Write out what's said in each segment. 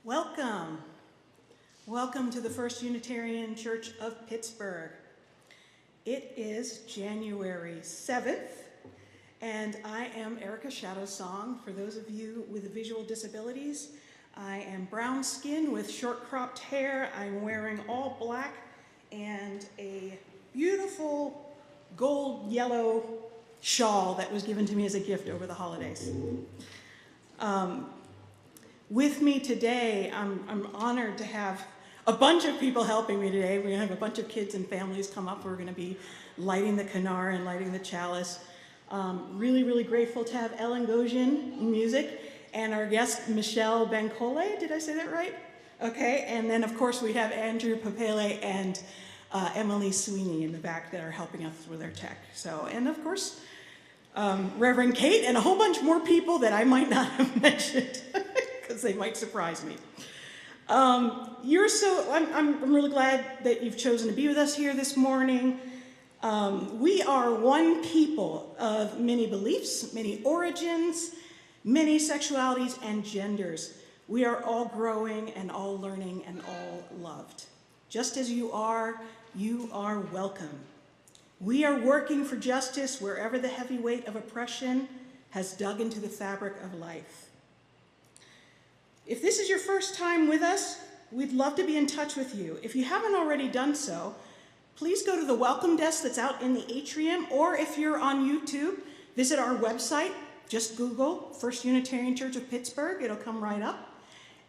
Welcome. Welcome to the First Unitarian Church of Pittsburgh. It is January 7th, and I am Erica Shadowsong. For those of you with visual disabilities, I am brown skin with short cropped hair. I'm wearing all black and a beautiful gold yellow shawl that was given to me as a gift over the holidays. With me today, I'm honored to have a bunch of people helping me today. We're going to have a bunch of kids and families come up. We're going to be lighting the kinar and lighting the chalice. Really grateful to have Ellen Gosian music and our guest Michelle Bancole. Did I say that right? Okay, and then of course we have Andrew Papele and Emily Sweeney in the back that are helping us with our tech. So, and of course, Reverend Kate and a whole bunch more people that I might not have mentioned because they might surprise me. I'm really glad that you've chosen to be with us here this morning. We are one people of many beliefs, many origins, many sexualities and genders. We are all growing and all learning and all loved. Just as you are welcome. We are working for justice wherever the heavy weight of oppression has dug into the fabric of life. If this is your first time with us, we'd love to be in touch with you. If you haven't already done so, please go to the welcome desk that's out in the atrium, or if you're on YouTube, visit our website. Just Google First Unitarian Church of Pittsburgh. It'll come right up.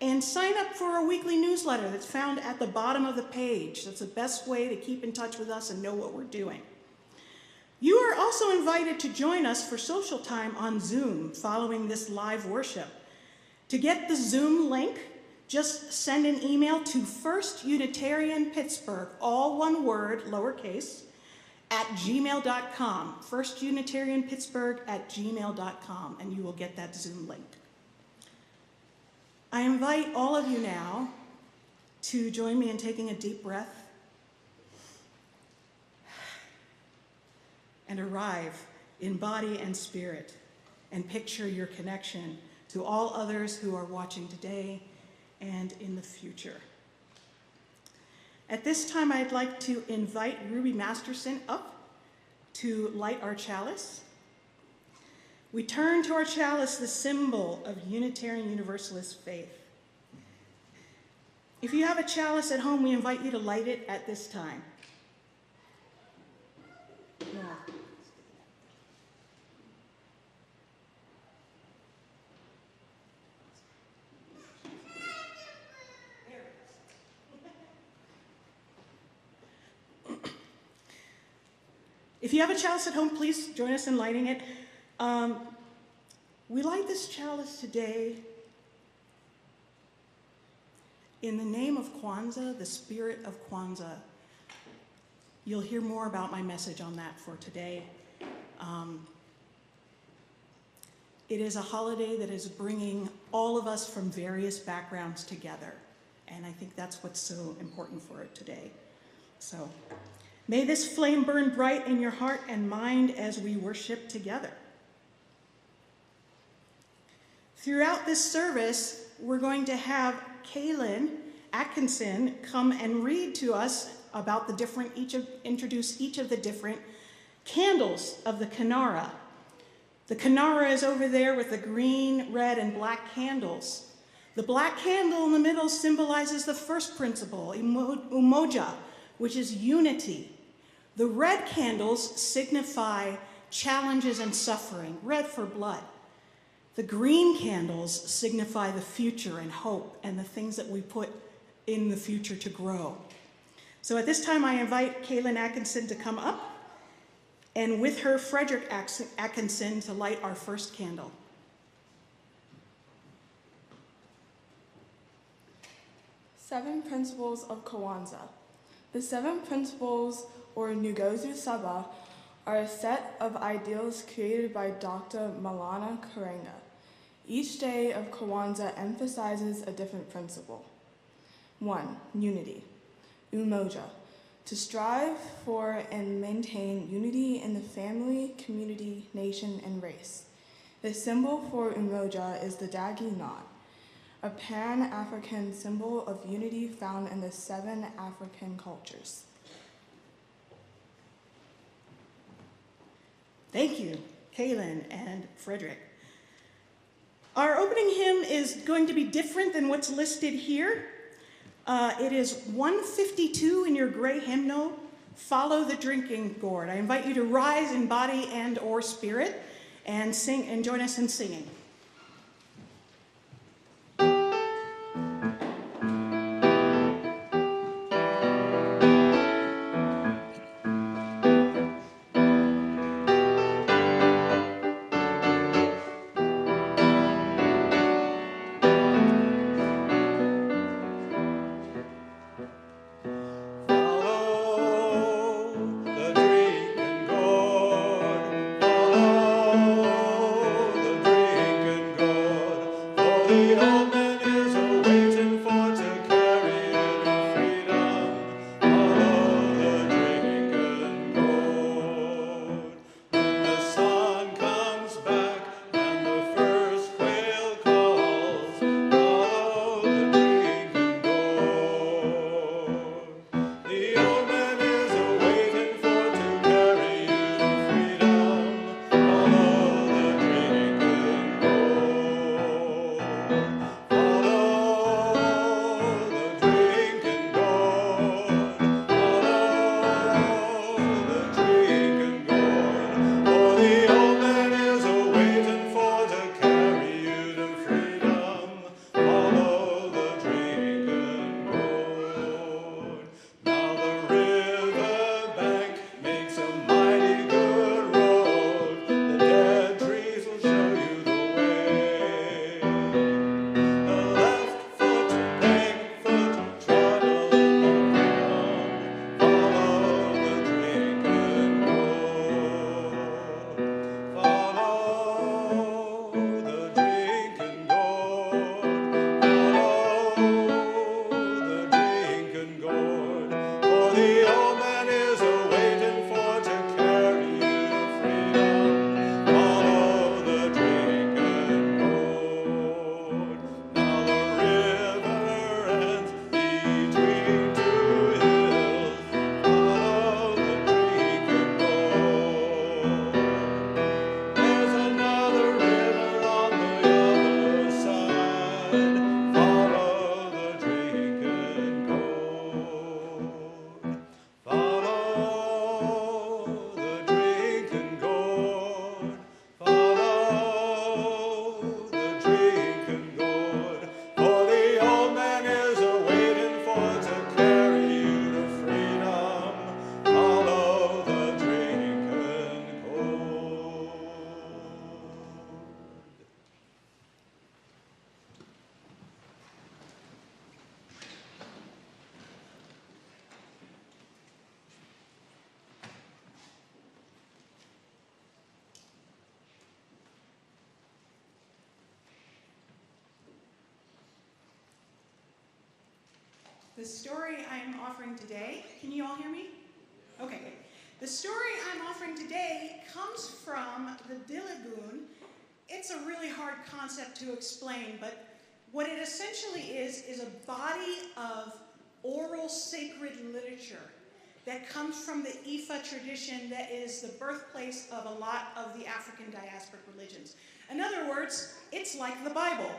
And sign up for our weekly newsletter that's found at the bottom of the page. That's the best way to keep in touch with us and know what we're doing. You are also invited to join us for social time on Zoom following this live worship. To get the Zoom link, just send an email to firstunitarianpittsburgh, all one word, lowercase, at gmail.com, firstunitarianpittsburgh@gmail.com, and you will get that Zoom link. I invite all of you now to join me in taking a deep breath and arrive in body and spirit and picture your connection to all others who are watching today and in the future. At this time, I'd like to invite Ruby Masterson up to light our chalice. We turn to our chalice, the symbol of Unitarian Universalist faith. If you have a chalice at home, we invite you to light it at this time. Yeah. If you have a chalice at home, please join us in lighting it. We light this chalice today in the name of Kwanzaa, the spirit of Kwanzaa. You'll hear more about my message on that for today. It is a holiday that is bringing all of us from various backgrounds together, and I think that's what's so important for it today. So, may this flame burn bright in your heart and mind as we worship together. Throughout this service, we're going to have Kaylin Atkinson come and read to us about the different, introduce each of the different candles of the Kinara. The Kinara is over there with the green, red, and black candles. The black candle in the middle symbolizes the first principle, umoja, which is unity. The red candles signify challenges and suffering, red for blood. The green candles signify the future and hope and the things that we put in the future to grow. So at this time, I invite Kaylin Atkinson to come up, and with her, Frederick Atkinson to light our first candle. Seven Principles of Kwanzaa. The seven principles, or Nguzo Saba, are a set of ideals created by Dr. Malana Karenga. Each day of Kwanzaa emphasizes a different principle. 1. Unity. Umoja. To strive for and maintain unity in the family, community, nation, and race. The symbol for Umoja is the Dagi knot. a Pan-African symbol of unity found in the 7 African cultures. Thank you, Kaylin and Frederick. Our opening hymn is going to be different than what's listed here. It is 152 in your gray hymnal, Follow the Drinking Gourd. I invite you to rise in body and or spirit and sing and join us in singing. The story I'm offering today, can you all hear me? Okay. The story I'm offering today comes from the Dilagoon. It's a really hard concept to explain, but what it essentially is a body of oral sacred literature that comes from the Ifa tradition that is the birthplace of a lot of the African diasporic religions. In other words, it's like the Bible.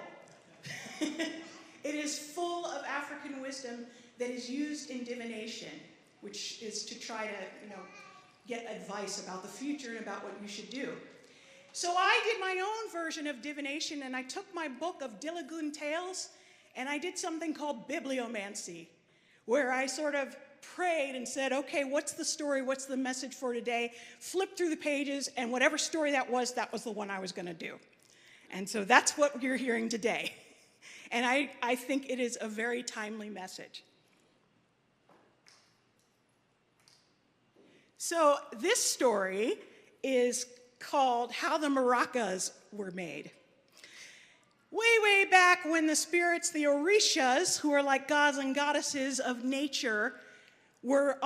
It is full of African wisdom that is used in divination, which is to try to, get advice about the future and about what you should do. So I did my own version of divination, and I took my book of Dilagoon Tales, and I did something called bibliomancy, where I sort of prayed and said, okay, what's the story, what's the message for today? Flipped through the pages, and whatever story that was the one I was going to do. And so that's what you're hearing today. And I think it is a very timely message. So this story is called How the Maracas Were Made. Way back when the spirits, the Orishas, who are like gods and goddesses of nature, were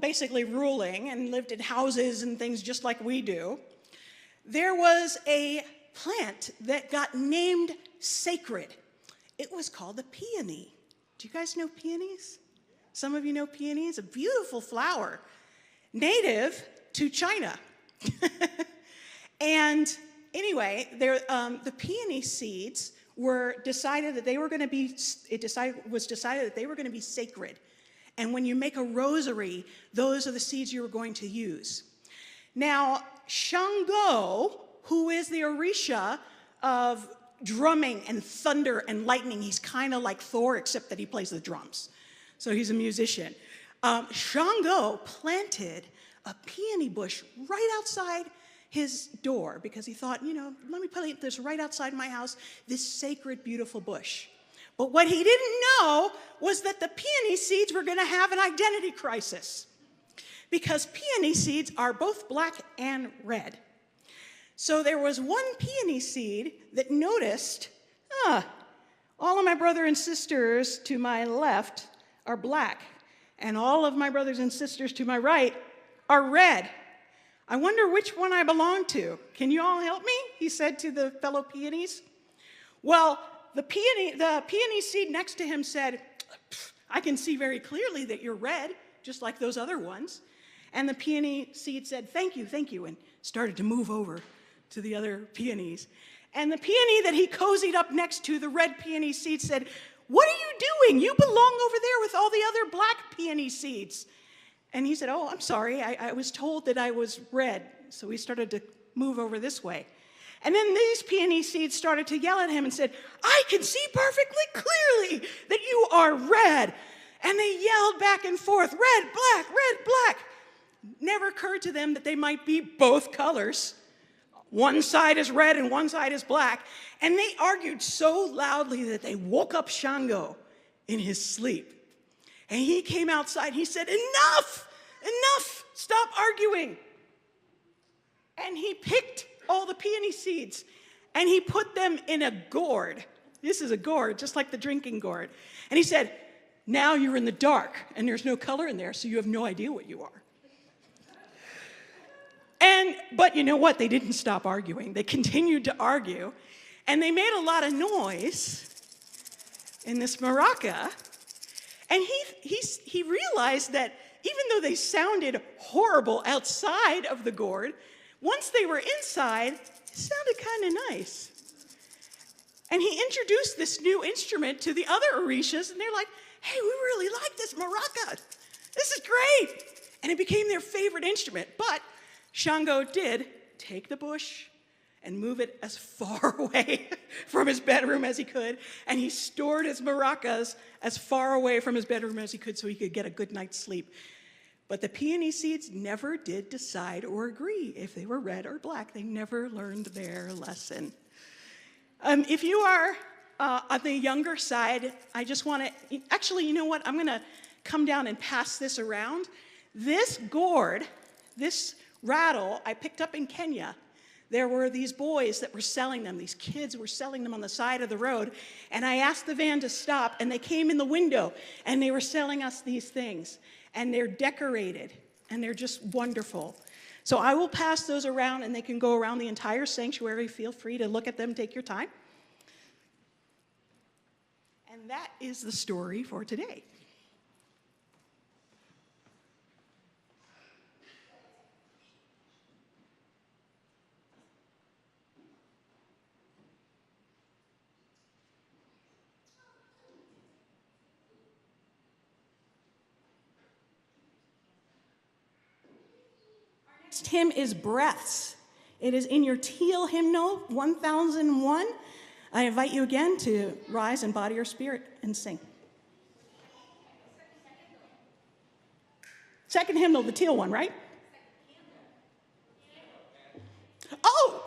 basically ruling and lived in houses and things just like we do, there was a plant that got named sacred It was called the peony. Do you guys know peonies? Some of you know peonies, a beautiful flower, native to China. And anyway, the peony seeds were decided that they were going to be, was decided that they were going to be sacred. And when you make a rosary, those are the seeds you were going to use. Now, Shango, who is the Orisha of drumming and thunder and lightning, he's kind of like Thor, except that he plays the drums. So he's a musician. Shango planted a peony bush right outside his door because he thought, let me put this right outside my house, this sacred, beautiful bush. But what he didn't know was that the peony seeds were going to have an identity crisis because peony seeds are both black and red. So there was one peony seed that noticed, all of my brothers and sisters to my left are black, and all of my brothers and sisters to my right are red. I wonder which one I belong to. Can you all help me? He said to the fellow peonies. Well, the peony seed next to him said, I can see very clearly that you're red, just like those other ones. And the peony seed said, thank you, and started to move over to the other peonies. And the peony that he cozied up next to, the red peony seed, said, what are you doing? You belong over there with all the other black peony seeds. And he said, oh, I'm sorry, I was told that I was red. So he started to move over this way. And then these peony seeds started to yell at him and said, I can see perfectly clearly that you are red. And they yelled back and forth, red, black. Never occurred to them that they might be both colors. One side is red and one side is black. And they argued so loudly that they woke up Shango in his sleep. And he came outside, he said, enough, stop arguing. And he picked all the peony seeds and he put them in a gourd. This is a gourd, just like the drinking gourd. And he said, now you're in the dark and there's no color in there, so you have no idea what you are. But you know what? They didn't stop arguing. They continued to argue, and they made a lot of noise in this maraca. And he realized that even though they sounded horrible outside of the gourd, once they were inside, it sounded kind of nice. And he introduced this new instrument to the other Orishas, and they're like, hey, we really like this maraca. This is great. And it became their favorite instrument. But Shango did take the bush and move it as far away from his bedroom as he could, and he stored his maracas as far away from his bedroom as he could so he could get a good night's sleep. But the peony seeds never did decide or agree if they were red or black. They never learned their lesson. If you are on the younger side, I just want to, actually, you know what? I'm going to come down and pass this around. This gourd, this rattle, I picked up in Kenya. There were these boys that were selling them. These kids were selling them on the side of the road. And I asked the van to stop, and they came in the window, and they were selling us these things. And they're decorated, and they're just wonderful. So I will pass those around, and they can go around the entire sanctuary. Feel free to look at them, take your time. And that is the story for today. Next hymn is Breaths. It is in your teal hymnal, 1001. I invite you again to rise and body your spirit and sing. Second hymnal, the teal one, right? Oh!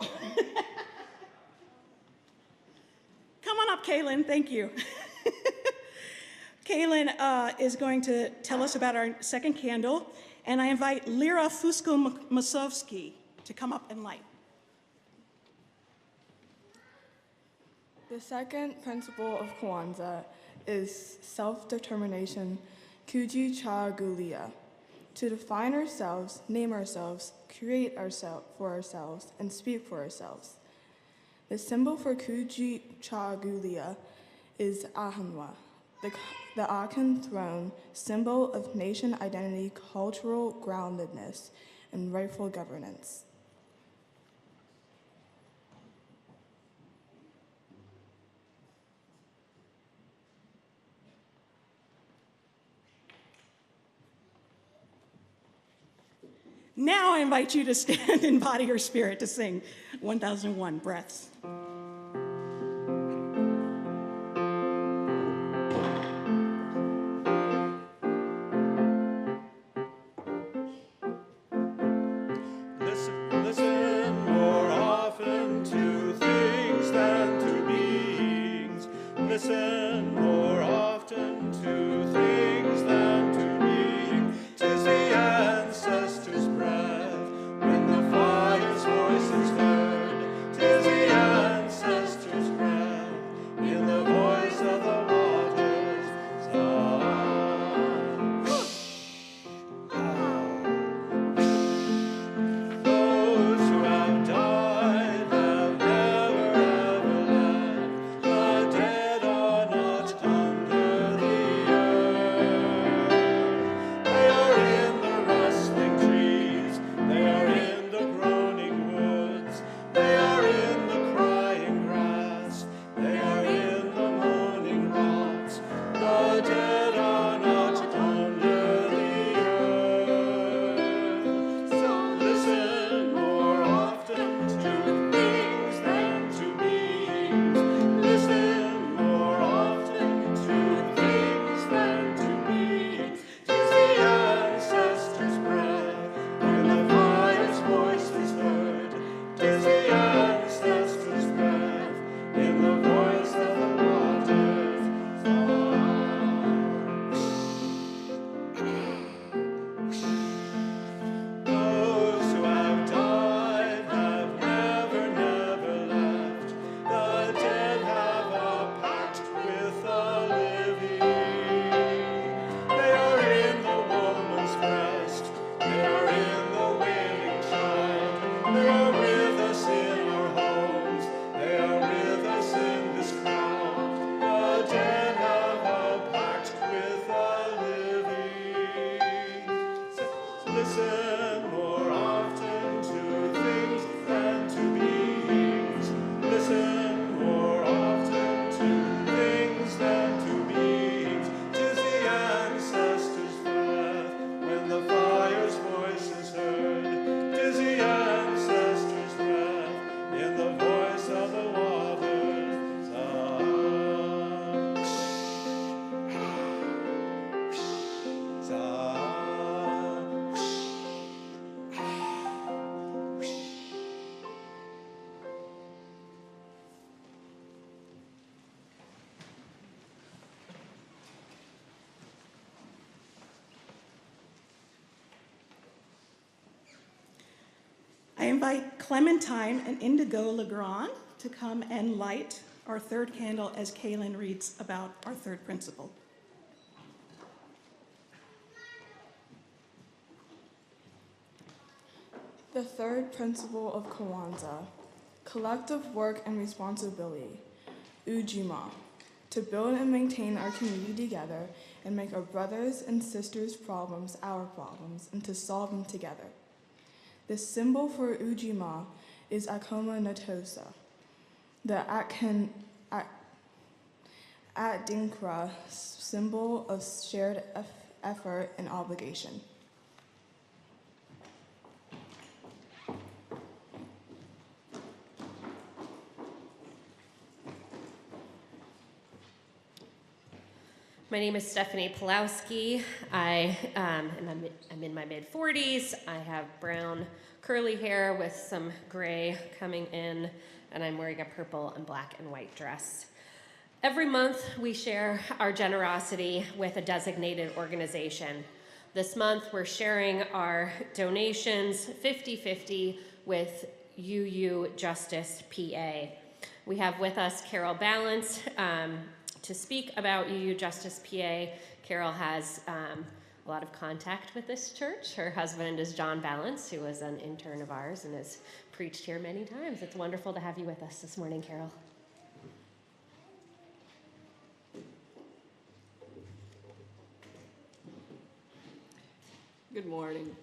Come on up, Kaylin. Thank you. Kaylin is going to tell us about our second candle, and I invite Lyra Fusko-Masovsky to come up and light. The second principle of Kwanzaa is self-determination, kujichagulia, to define ourselves, name ourselves, create for ourselves, and speak for ourselves. The symbol for kujichagulia is Ahanwa, the Akan throne, symbol of nation identity, cultural groundedness, and rightful governance. Now I invite you to stand in body or spirit to sing 1001 Breaths. Listen more often to things than to beings. Listen more often to things than to beings. 'Tis the ancestors' breath when the fire's voice is heard. 'Tis the ancestors' breath in the voice of the waters. Those who have died have never ever left. The dead are not under the earth. They are in the rustling trees. They are in the groaning woods. They are in the crying grass. They are in the moaning rocks. The dead are not under the earth. So listen more often to things than to beings. Listen more often to things than to beings. 'Tis the ancestors' breath when the fire's voice is heard. 'Tis the ancestors' breath in the voice of the waters. Those who have died have never, never left. The dead have a pact with the living. They are in the woman's breast. They are in the wailing child. They are with us in our homes. They are with us in this crowd. The dead have a pact with the living. Listen more often to things than to beings. Listen more often to things than to beings. 'Tis the ancestors' breath when the fire's voice is heard. 'Tis the ancestors' breath in the voice of the waters. I invite Clementine and Indigo Legrand to come and light our third candle as Kaylin reads about our third principle. The third principle of Kwanzaa, collective work and responsibility, Ujima, to build and maintain our community together and make our brothers and sisters' problems our problems and to solve them together. The symbol for Ujima is Akoma Natosa, the Adinkra symbol of shared effort and obligation. My name is Stephanie Pulowski. I'm in my mid-40s. I have brown curly hair with some gray coming in, and I'm wearing a purple and black and white dress. Every month, we share our generosity with a designated organization. This month, we're sharing our donations 50-50 with UU Justice PA. We have with us Carol Balance, to speak about UU Justice PA. Carol has a lot of contact with this church. Her husband is John Balance, who was an intern of ours and has preached here many times. It's wonderful to have you with us this morning, Carol. Good morning.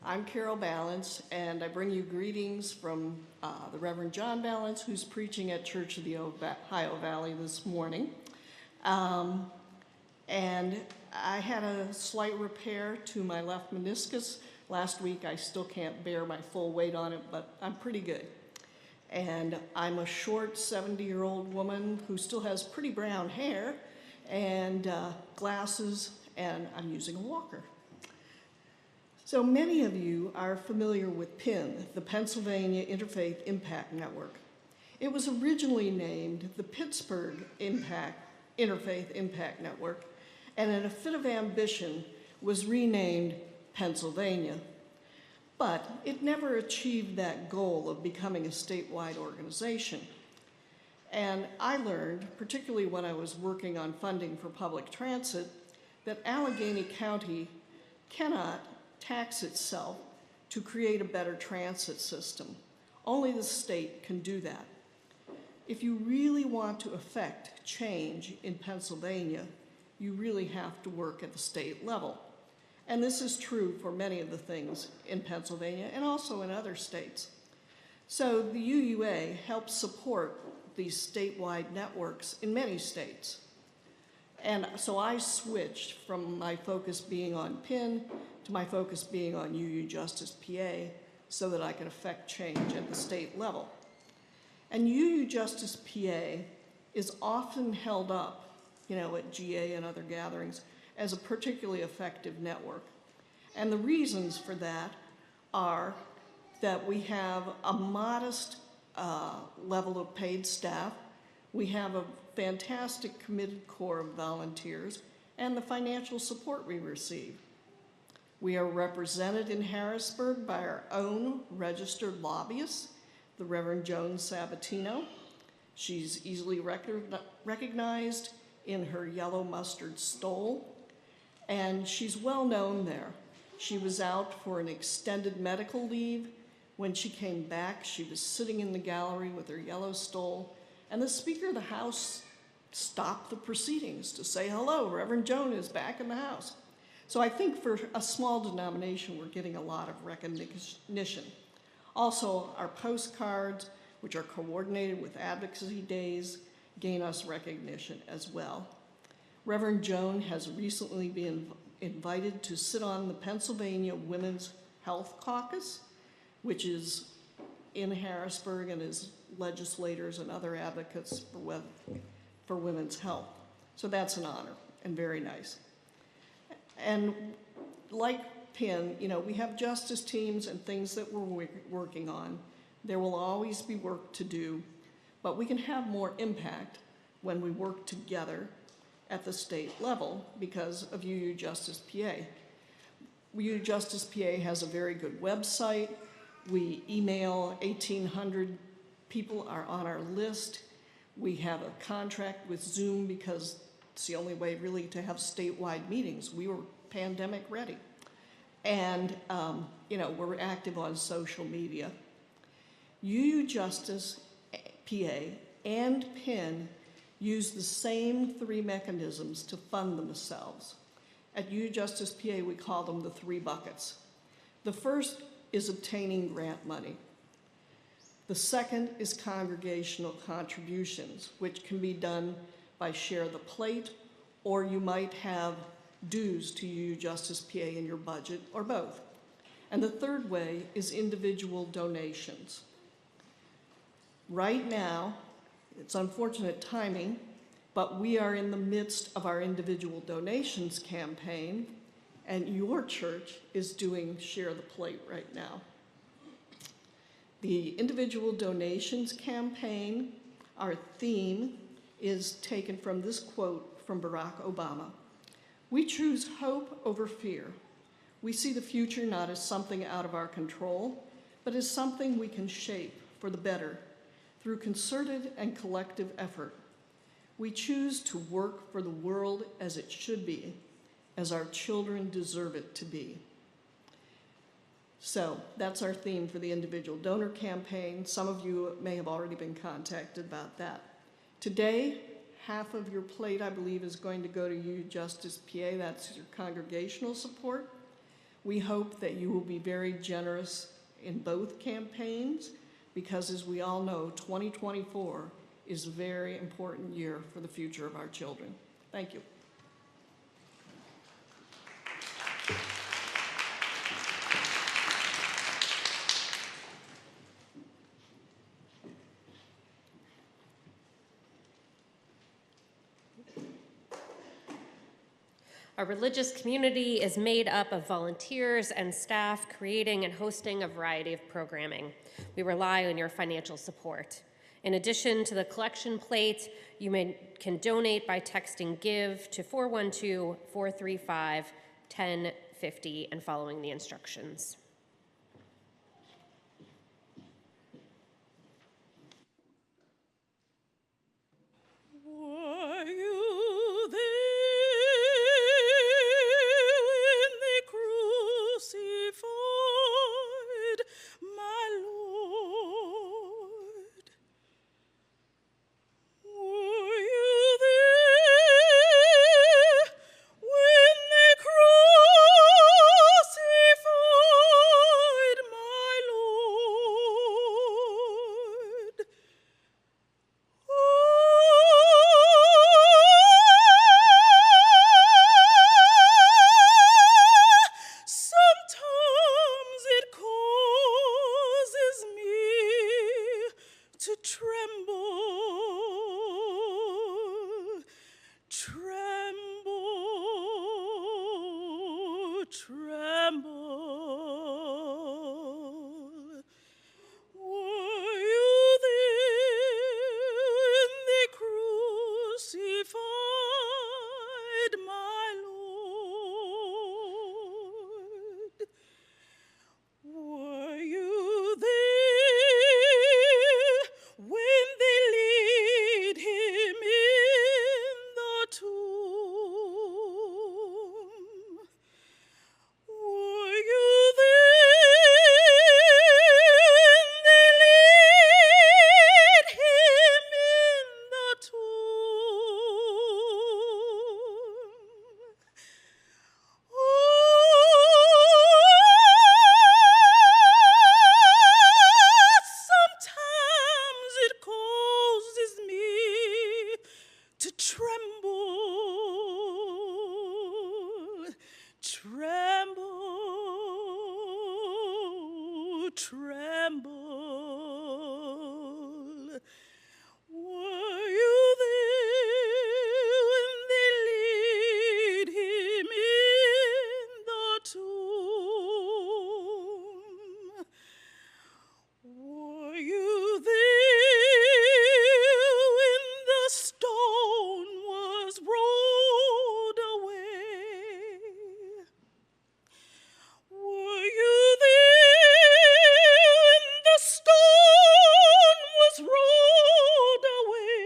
I'm Carol Balance, and I bring you greetings from the Reverend John Balance, who's preaching at Church of the Ohio Valley this morning. And I had a slight repair to my left meniscus last week. I still can't bear my full weight on it, but I'm pretty good. And I'm a short 70-year-old woman who still has pretty brown hair and glasses, and I'm using a walker. So many of you are familiar with PIN, the Pennsylvania Interfaith Impact Network. It was originally named the Pittsburgh Interfaith Impact Network, and in a fit of ambition was renamed Pennsylvania. But it never achieved that goal of becoming a statewide organization. And I learned, particularly when I was working on funding for public transit, that Allegheny County cannot tax itself to create a better transit system. Only the state can do that. If you really want to affect change in Pennsylvania, you really have to work at the state level. And this is true for many of the things in Pennsylvania and also in other states. So the UUA helps support these statewide networks in many states. And so I switched from my focus being on PIN to my focus being on UU Justice PA so that I could affect change at the state level. And UU Justice PA is often held up, at GA and other gatherings as a particularly effective network. And the reasons for that are that we have a modest level of paid staff, we have a fantastic committed core of volunteers, and the financial support we receive. We are represented in Harrisburg by our own registered lobbyist, the Reverend Joan Sabatino. She's easily recognized in her yellow mustard stole, and she's well known there. She was out for an extended medical leave. When she came back, she was sitting in the gallery with her yellow stole, and the Speaker of the House stopped the proceedings to say, hello, Reverend Joan is back in the House. So I think for a small denomination, we're getting a lot of recognition. Also, our postcards, which are coordinated with advocacy days, gain us recognition as well. Reverend Joan has recently been invited to sit on the Pennsylvania Women's Health Caucus, which is in Harrisburg, and is legislators and other advocates for women's health. So that's an honor and very nice. And like PIN, we have justice teams and things that we're working on. There will always be work to do, but we can have more impact when we work together at the state level because of UU Justice PA. UU Justice PA has a very good website. We email 1,800 people are on our list. We have a contract with Zoom because it's the only way really to have statewide meetings. We were pandemic ready. And, we're active on social media. UU Justice PA and PIN use the same three mechanisms to fund themselves. At UU Justice PA, we call them the three buckets. The first is obtaining grant money. The second is congregational contributions, which can be done by share the plate, or you might have dues to UU Justice PA in your budget, or both. And the third way is individual donations. Right now, it's unfortunate timing, but we are in the midst of our individual donations campaign, and your church is doing Share the Plate right now. The individual donations campaign, our theme, is taken from this quote from Barack Obama. We choose hope over fear. We see the future not as something out of our control, but as something we can shape for the better through concerted and collective effort. We choose to work for the world as it should be, as our children deserve it to be. So that's our theme for the individual donor campaign. Some of you may have already been contacted about that. Today, half of your plate, I believe, is going to go to UU Justice PA. That's your congregational support. We hope that you will be very generous in both campaigns because, as we all know, 2024 is a very important year for the future of our children. Thank you. Our religious community is made up of volunteers and staff creating and hosting a variety of programming. We rely on your financial support. In addition to the collection plate, you can donate by texting GIVE to 412-435-1050 and following the instructions. Were you there when they crucified my Lord? Were you there when they crucified my Lord? Sometimes it causes me to tremble, tremble, tremble. Were you there when they crucified my Lord? Were you there when they laid him in the tomb? Were you there when they laid him in the tomb? Sometimes it causes me to tremble, tremble, tremble. Were you there when they laid him in the tomb? Were you there when the stone was rolled away? Were you there when the stone was rolled away?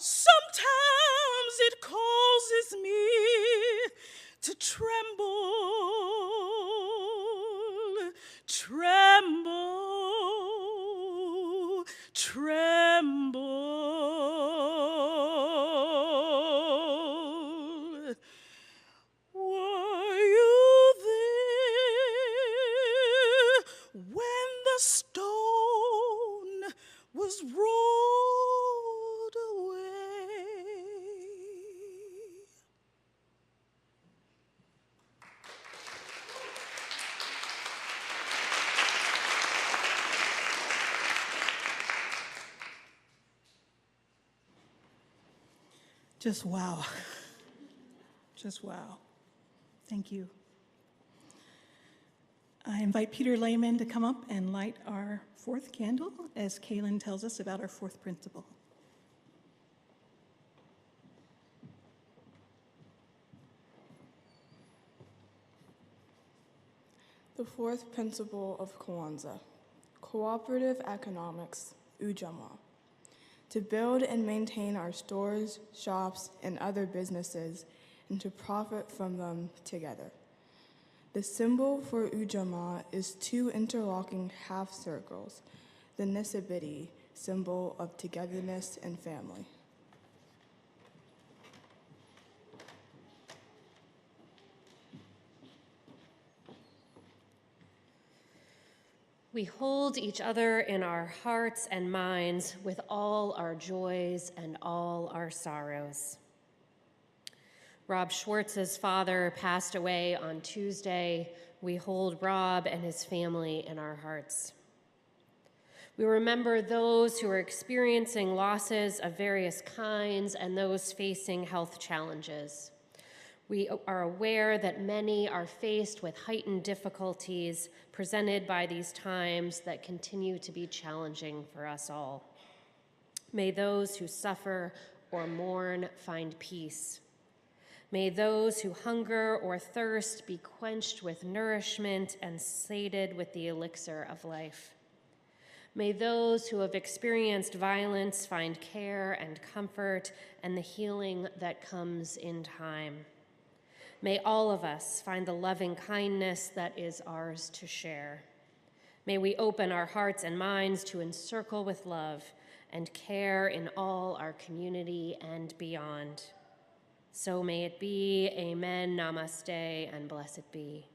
Sometimes it causes me to tremble, tremble, tremble. Were you there when the stone was rolled away? Just wow. Just wow. Thank you. I invite Peter Lehman to come up and light our fourth candle as Kaylin tells us about our fourth principle. The fourth principle of Kwanzaa, cooperative economics, Ujamaa. To build and maintain our stores, shops, and other businesses, and to profit from them together. The symbol for Ujamaa is two interlocking half circles the Nisabiti, symbol of togetherness and family. We hold each other in our hearts and minds with all our joys and all our sorrows. Rob Schwartz's father passed away on Tuesday. We hold Rob and his family in our hearts. We remember those who are experiencing losses of various kinds and those facing health challenges. We are aware that many are faced with heightened difficulties presented by these times that continue to be challenging for us all. May those who suffer or mourn find peace. May those who hunger or thirst be quenched with nourishment and sated with the elixir of life. May those who have experienced violence find care and comfort and the healing that comes in time. May all of us find the loving kindness that is ours to share. May we open our hearts and minds to encircle with love and care in all our community and beyond. So may it be. Amen, namaste, and blessed be.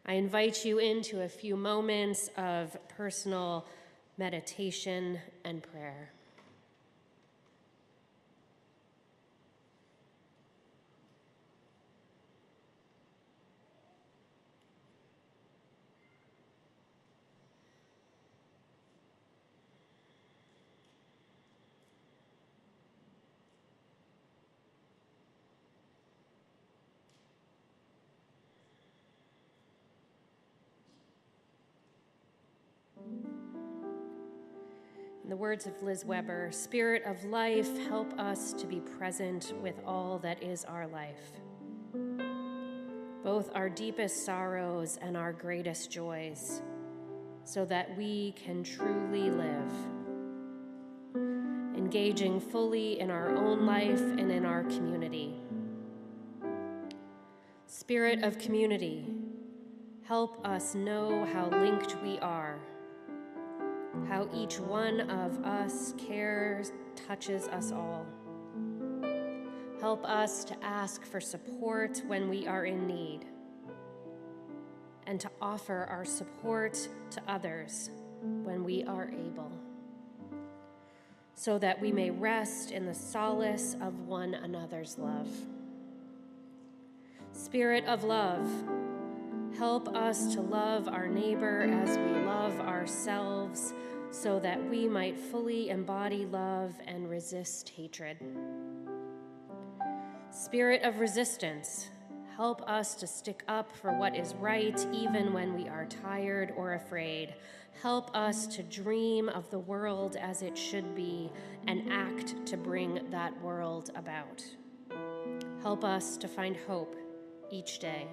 I invite you into a few moments of personal meditation and prayer. In the words of Liz Weber, Spirit of life, help us to be present with all that is our life, both our deepest sorrows and our greatest joys, so that we can truly live, engaging fully in our own life and in our community. Spirit of community, help us know how linked we are, how each one of us cares, touches us all. Help us to ask for support when we are in need, and to offer our support to others when we are able, so that we may rest in the solace of one another's love. Spirit of love, help us to love our neighbor as we love ourselves, so that we might fully embody love and resist hatred. Spirit of resistance, help us to stick up for what is right even when we are tired or afraid. Help us to dream of the world as it should be and act to bring that world about. Help us to find hope each day.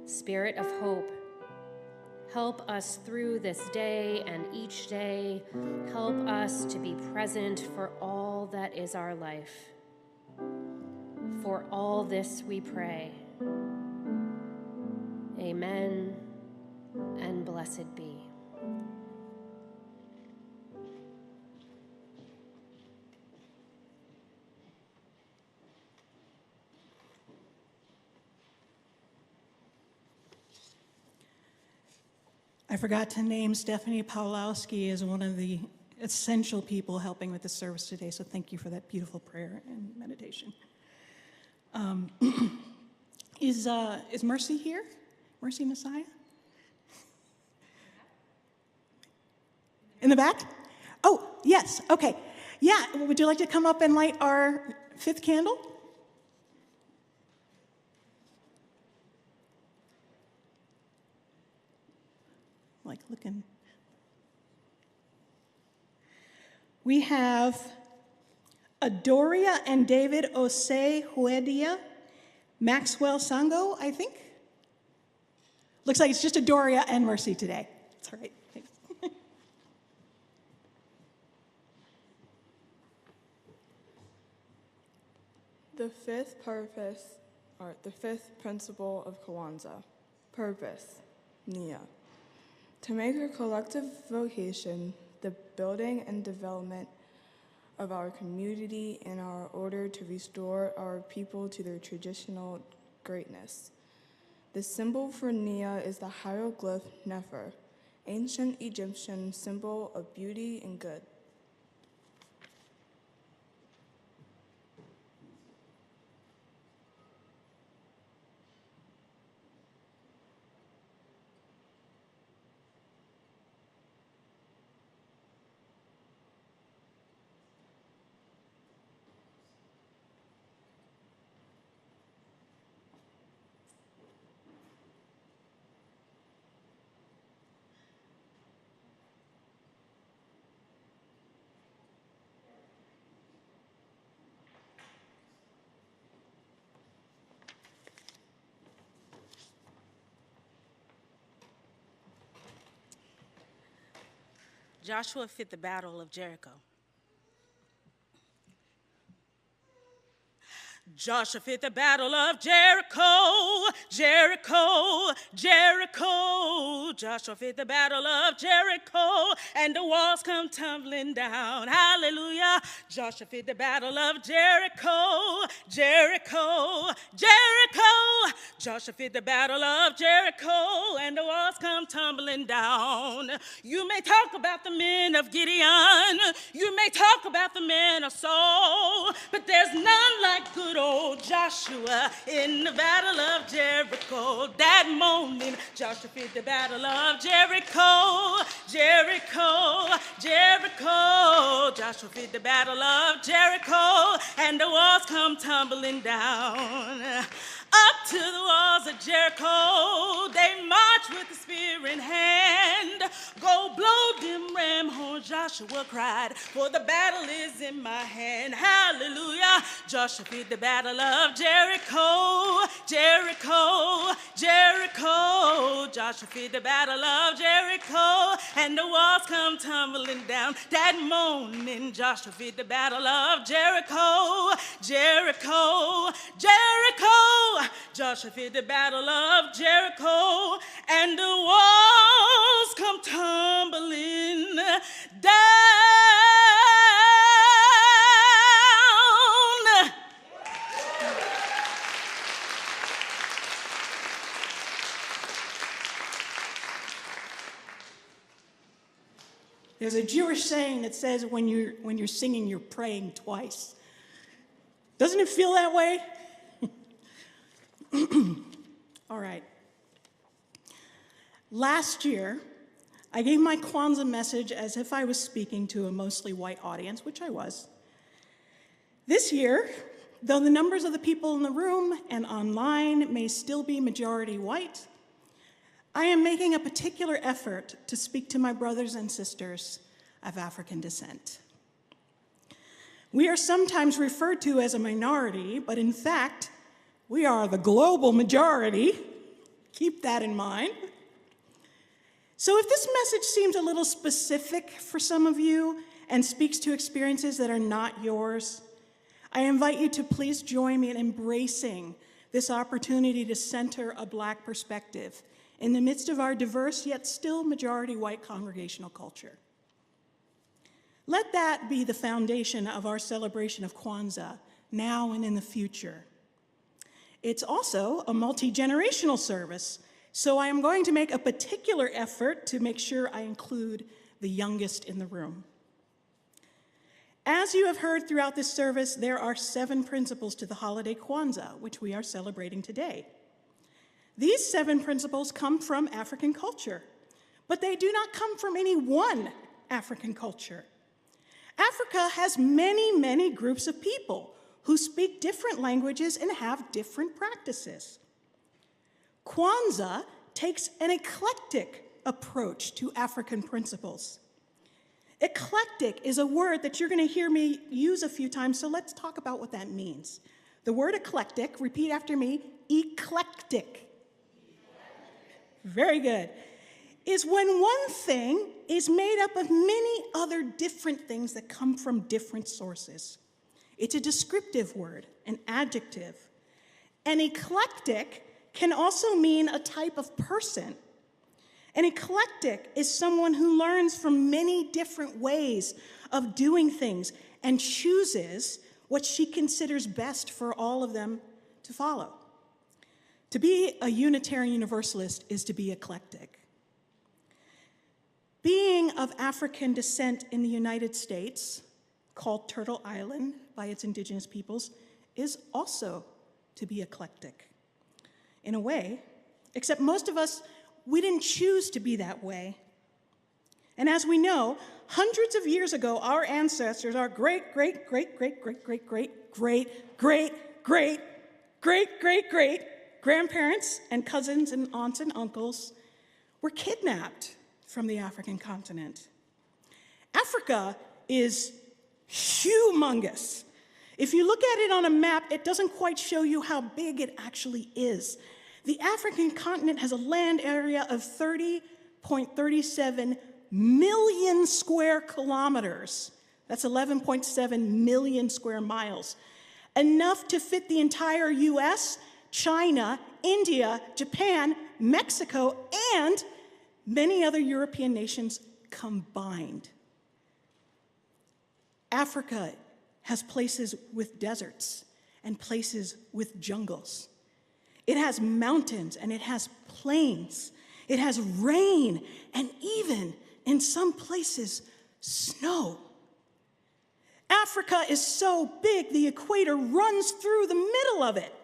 Spirit of hope, help us through this day and each day. Help us to be present for all that is our life. For all this we pray. Amen, and blessed be. I forgot to name Stephanie Pawlowski as one of the essential people helping with the service today, so thank you for that beautiful prayer and meditation. Is Mercy here? Mercy Messiah? In the back? Oh, yes, okay. Yeah, would you like to come up and light our 5th candle? Like looking. We have Adoria and David Osei Huedia, Maxwell Sango, I think. Looks like it's just Adoria and Mercy today. That's all right. Thanks. The fifth principle of Kwanzaa, purpose, nia. to make our collective vocation the building and development of our community in our order to restore our people to their traditional greatness. The symbol for Nia is the hieroglyph Nefer, ancient Egyptian symbol of beauty and good. Joshua fit the battle of Jericho. Joshua fit the battle of Jericho, Jericho, Jericho. Joshua fit the battle of Jericho, and the walls come tumbling down. Hallelujah. Joshua fit the battle of Jericho, Jericho, Jericho. Joshua fit the battle of Jericho, and the walls come tumbling down. You may talk about the men of Gideon, you may talk about the men of Saul, but there's none like good old Joshua in the battle of Jericho. That moment, Joshua fit the battle of Jericho, Jericho, Jericho. Joshua fit the battle of Jericho, and the walls come tumbling down. Up to the walls of Jericho, they march with the spear in hand. Go blow them ram horns, Joshua cried, for the battle is in my hand. Hallelujah. Joshua fit the battle of Jericho, Jericho, Jericho. Joshua fit the battle of Jericho, and the walls come tumbling down. That morning, Joshua fit the battle of Jericho, Jericho, Jericho. Joshua fit the battle of Jericho, and the walls come tumbling down. There's a Jewish saying that says when you're singing, you're praying twice. Doesn't it feel that way? All right. Last year, I gave my Kwanzaa message as if I was speaking to a mostly white audience, which I was. This year, though the numbers of the people in the room and online may still be majority white, I am making a particular effort to speak to my brothers and sisters of African descent. We are sometimes referred to as a minority, but in fact, we are the global majority. Keep that in mind. So if this message seems a little specific for some of you and speaks to experiences that are not yours, I invite you to please join me in embracing this opportunity to center a Black perspective in the midst of our diverse yet still majority white congregational culture. Let that be the foundation of our celebration of Kwanzaa, now and in the future. It's also a multi-generational service, so I am going to make a particular effort to make sure I include the youngest in the room. As you have heard throughout this service, there are 7 principles to the holiday Kwanzaa, which we are celebrating today. These 7 principles come from African culture, but they do not come from any one African culture. Africa has many, many groups of people who speak different languages and have different practices. Kwanzaa takes an eclectic approach to African principles. Eclectic is a word that you're going to hear me use a few times, so let's talk about what that means. The word eclectic, repeat after me, eclectic. Very good. Is when one thing is made up of many other different things that come from different sources. It's a descriptive word, an adjective. And eclectic can also mean a type of person. An eclectic is someone who learns from many different ways of doing things and chooses what she considers best for all of them to follow. To be a Unitarian Universalist is to be eclectic. Being of African descent in the United States, called Turtle Island by its indigenous peoples, is also to be eclectic. In a way, except most of us, we didn't choose to be that way. And as we know, hundreds of years ago, our ancestors, our great, great, great, great, great, great, great, great, great, great, great, great, great grandparents and cousins and aunts and uncles were kidnapped from the African continent. Africa is humongous. If you look at it on a map, it doesn't quite show you how big it actually is. The African continent has a land area of 30.37 million square kilometers. That's 11.7 million square miles. Enough to fit the entire US, China, India, Japan, Mexico, and many other European nations combined. Africa has places with deserts and places with jungles. It has mountains and it has plains. It has rain and even, in some places, snow. Africa is so big, the equator runs through the middle of it.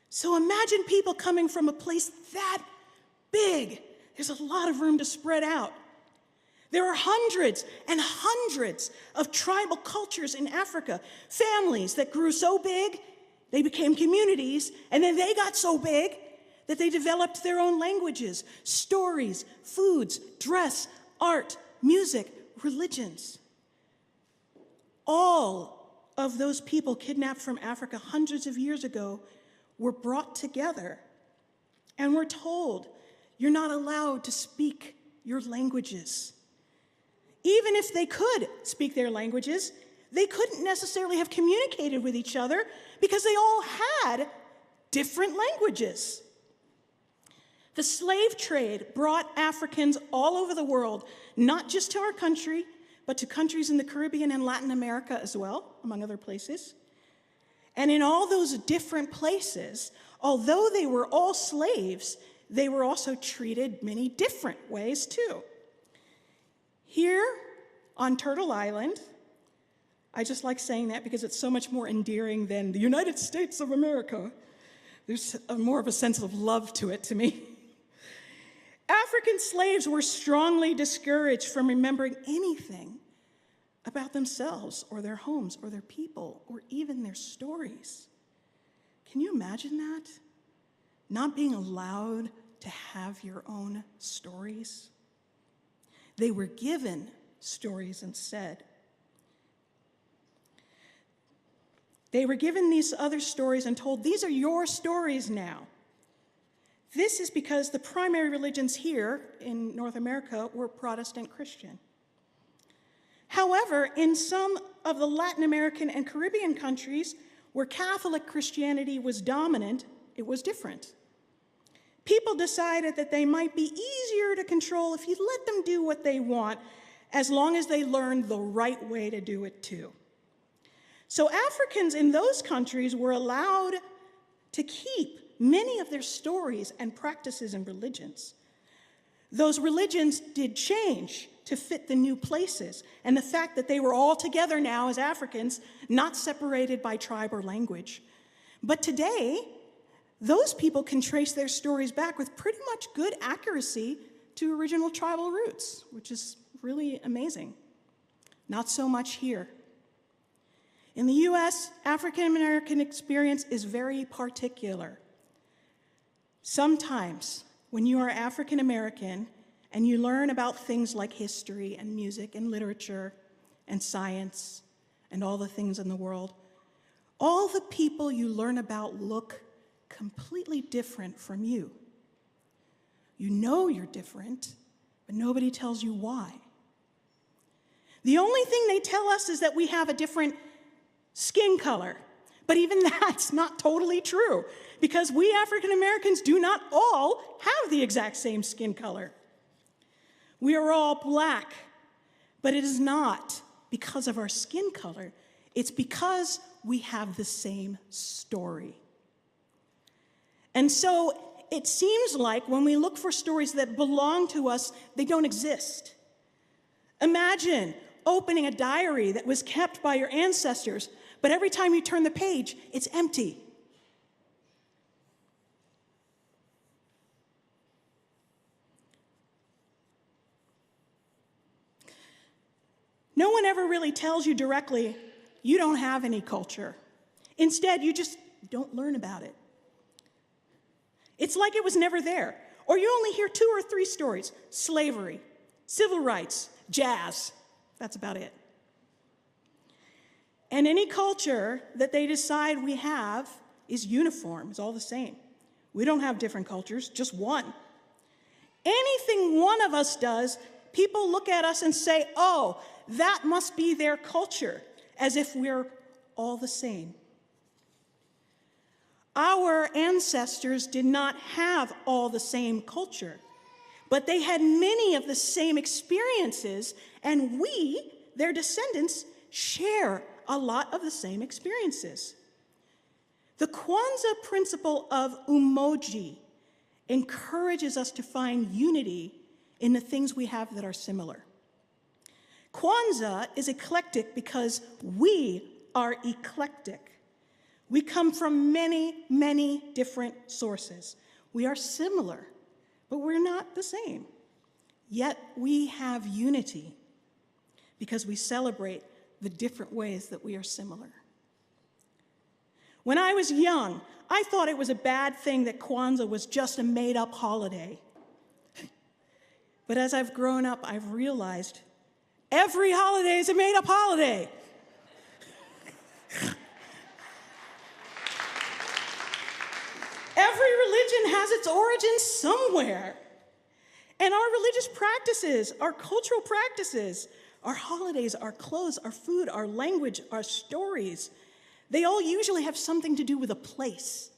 So imagine people coming from a place that big. There's a lot of room to spread out. There are hundreds and hundreds of tribal cultures in Africa, families that grew so big, they became communities, and then they got so big that they developed their own languages, stories, foods, dress, art, music, religions. All of those people kidnapped from Africa hundreds of years ago were brought together and were told, you're not allowed to speak your languages. Even if they could speak their languages, they couldn't necessarily have communicated with each other because they all had different languages. The slave trade brought Africans all over the world, not just to our country, but to countries in the Caribbean and Latin America as well, among other places. And in all those different places, although they were all slaves, they were also treated many different ways too. Here on Turtle Island, I just like saying that because it's so much more endearing than the United States of America. There's more of a sense of love to it to me. African slaves were strongly discouraged from remembering anything about themselves or their homes or their people or even their stories. Can you imagine that? Not being allowed to have your own stories. They were given stories instead. They were given these other stories and told, these are your stories now. This is because the primary religions here in North America were Protestant Christian. However, in some of the Latin American and Caribbean countries where Catholic Christianity was dominant, it was different. People decided that they might be easier to control if you let them do what they want, as long as they learned the right way to do it too. So Africans in those countries were allowed to keep many of their stories and practices and religions. Those religions did change to fit the new places and the fact that they were all together now as Africans, not separated by tribe or language. But today, those people can trace their stories back with pretty much good accuracy to original tribal roots, which is really amazing. Not so much here. In the US, African American experience is very particular. Sometimes, when you are African American and you learn about things like history and music and literature and science and all the things in the world, all the people you learn about look completely different from you. You know you're different, but nobody tells you why. The only thing they tell us is that we have a different skin color. But even that's not totally true, because we African Americans do not all have the exact same skin color. We are all black, but it is not because of our skin color. It's because we have the same story. And so it seems like when we look for stories that belong to us, they don't exist. Imagine opening a diary that was kept by your ancestors, but every time you turn the page, it's empty. No one ever really tells you directly, you don't have any culture. Instead, you just don't learn about it. It's like it was never there. Or you only hear 2 or 3 stories: slavery, civil rights, jazz. That's about it. And any culture that they decide we have is uniform, is all the same. We don't have different cultures, just one. Anything one of us does, people look at us and say, oh, that must be their culture, as if we're all the same. Our ancestors did not have all the same culture, but they had many of the same experiences, and we, their descendants, share a lot of the same experiences. The Kwanzaa principle of umoja encourages us to find unity in the things we have that are similar. Kwanzaa is eclectic because we are eclectic. We come from many, many different sources. We are similar, but we're not the same. Yet we have unity because we celebrate the different ways that we are similar. When I was young, I thought it was a bad thing that Kwanzaa was just a made-up holiday. But as I've grown up, I've realized every holiday is a made-up holiday. Every religion has its origins somewhere. And our religious practices, our cultural practices, our holidays, our clothes, our food, our language, our stories, they all usually have something to do with a place.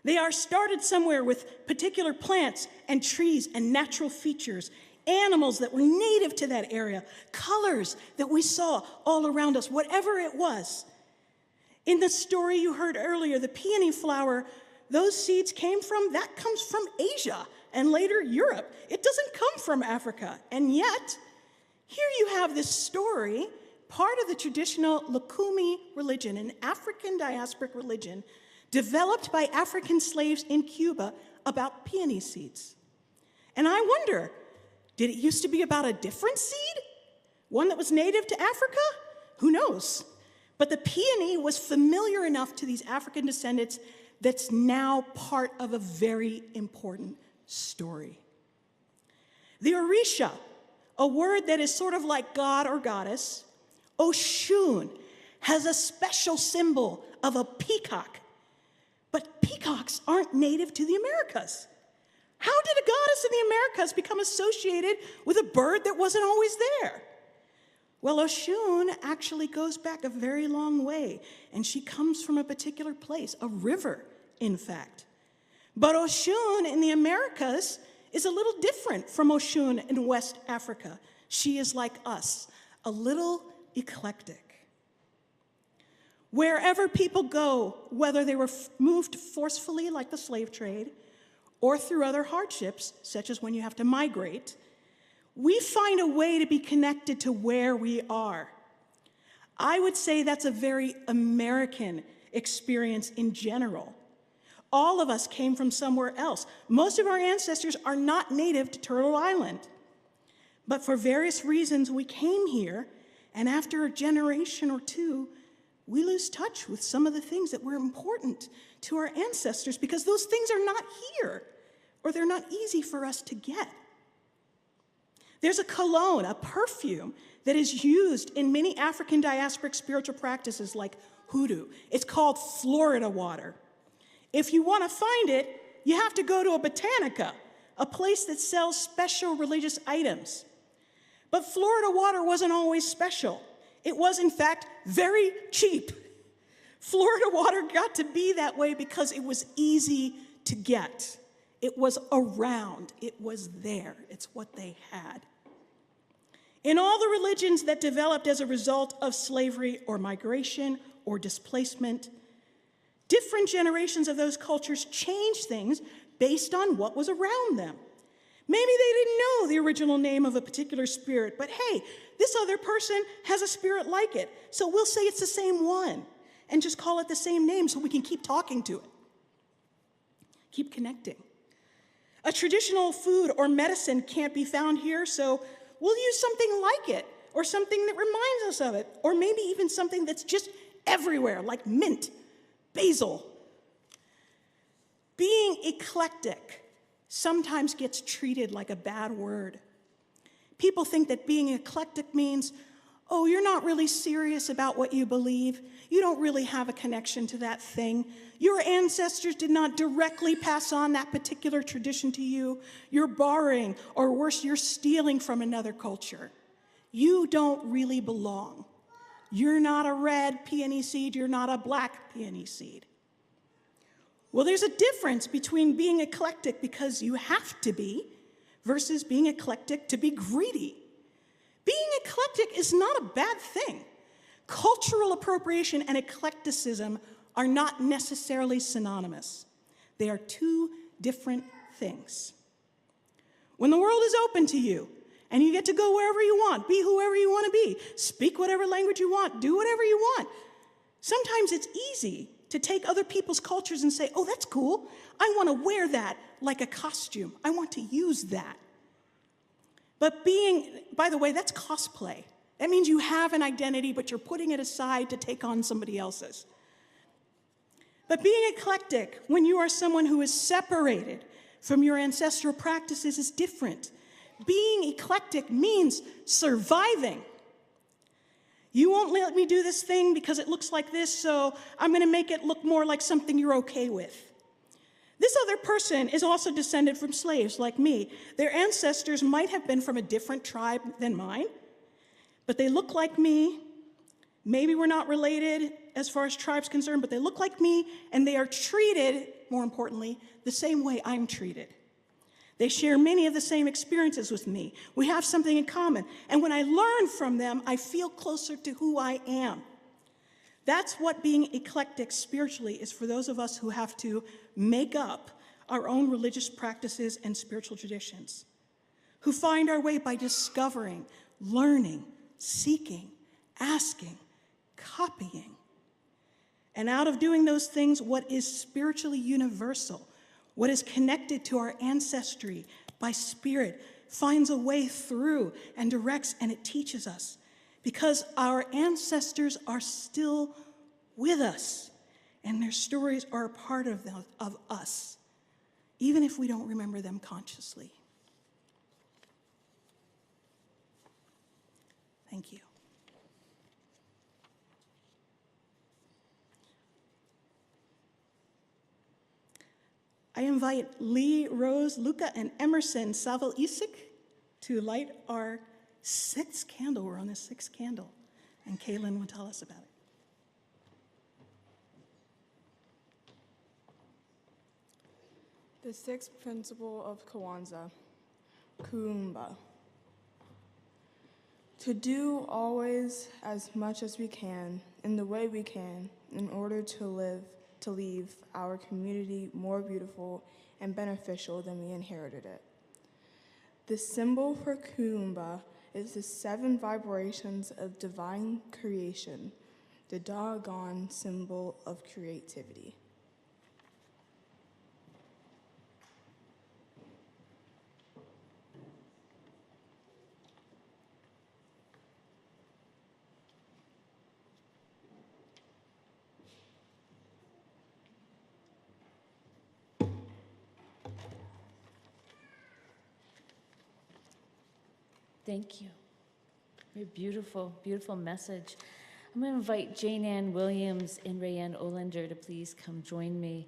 They are started somewhere with particular plants and trees and natural features, animals that were native to that area, colors that we saw all around us, whatever it was. In the story you heard earlier, the peony flower, those seeds that comes from Asia and later Europe. It doesn't come from Africa. And yet, here you have this story, part of the traditional Lukumi religion, an African diasporic religion developed by African slaves in Cuba about peony seeds. And I wonder, did it used to be about a different seed? One that was native to Africa? Who knows? But the peony was familiar enough to these African descendants that's now part of a very important story. The Orisha, a word that is sort of like God or goddess, Oshun, has a special symbol of a peacock. But peacocks aren't native to the Americas. How did a goddess in the Americas become associated with a bird that wasn't always there? Well, Oshun actually goes back a very long way, and she comes from a particular place, a river, in fact. But Oshun in the Americas is a little different from Oshun in West Africa. She is like us, a little eclectic. Wherever people go, whether they were moved forcefully like the slave trade, or through other hardships, such as when you have to migrate, we find a way to be connected to where we are. I would say that's a very American experience in general. All of us came from somewhere else. Most of our ancestors are not native to Turtle Island. But for various reasons, we came here, and after a generation or two, we lose touch with some of the things that were important to our ancestors because those things are not here, or they're not easy for us to get. There's a cologne, a perfume, that is used in many African diasporic spiritual practices like hoodoo. It's called Florida water. If you want to find it, you have to go to a botanica, a place that sells special religious items. But Florida water wasn't always special. It was, in fact, very cheap. Florida water got to be that way because it was easy to get. It was around. It was there. It's what they had. In all the religions that developed as a result of slavery or migration or displacement, different generations of those cultures changed things based on what was around them. Maybe they didn't know the original name of a particular spirit, but hey, this other person has a spirit like it, so we'll say it's the same one and just call it the same name so we can keep talking to it. Keep connecting. A traditional food or medicine can't be found here, so we'll use something like it, or something that reminds us of it, or maybe even something that's just everywhere, like mint, basil. Being eclectic sometimes gets treated like a bad word. People think that being eclectic means, oh, you're not really serious about what you believe. You don't really have a connection to that thing. Your ancestors did not directly pass on that particular tradition to you. You're borrowing, or worse, you're stealing from another culture. You don't really belong. You're not a red peony seed. You're not a black peony seed. Well, there's a difference between being eclectic because you have to be versus being eclectic to be greedy. Being eclectic is not a bad thing. Cultural appropriation and eclecticism are not necessarily synonymous. They are two different things. When the world is open to you and you get to go wherever you want, be whoever you want to be, speak whatever language you want, do whatever you want, sometimes it's easy to take other people's cultures and say, oh, that's cool. I want to wear that like a costume. I want to use that. But by the way, that's cosplay. That means you have an identity, but you're putting it aside to take on somebody else's. But being eclectic, when you are someone who is separated from your ancestral practices, is different. Being eclectic means surviving. You won't let me do this thing because it looks like this, so I'm going to make it look more like something you're okay with. This other person is also descended from slaves like me. Their ancestors might have been from a different tribe than mine, but they look like me. Maybe we're not related as far as tribe's concerned, but they look like me, and they are treated, more importantly, the same way I'm treated. They share many of the same experiences with me. We have something in common. And when I learn from them, I feel closer to who I am. That's what being eclectic spiritually is for those of us who have to make up our own religious practices and spiritual traditions, who find our way by discovering, learning, seeking, asking, copying. And out of doing those things, what is spiritually universal, what is connected to our ancestry by spirit, finds a way through and directs, and it teaches us. Because our ancestors are still with us, and their stories are a part of us, even if we don't remember them consciously. Thank you. I invite Lee, Rose, Luca, and Emerson Savel-Isik to light our sixth candle. We're on the sixth candle, and Kaylin will tell us about it. The sixth principle of Kwanzaa, Kuumba. To do always as much as we can, in the way we can, in order to leave our community more beautiful and beneficial than we inherited it. The symbol for Kuumba is the 7 vibrations of divine creation, the doggone symbol of creativity. Thank you. Very beautiful, beautiful message. I'm going to invite Jane Ann Williams and Rayanne Olander to please come join me.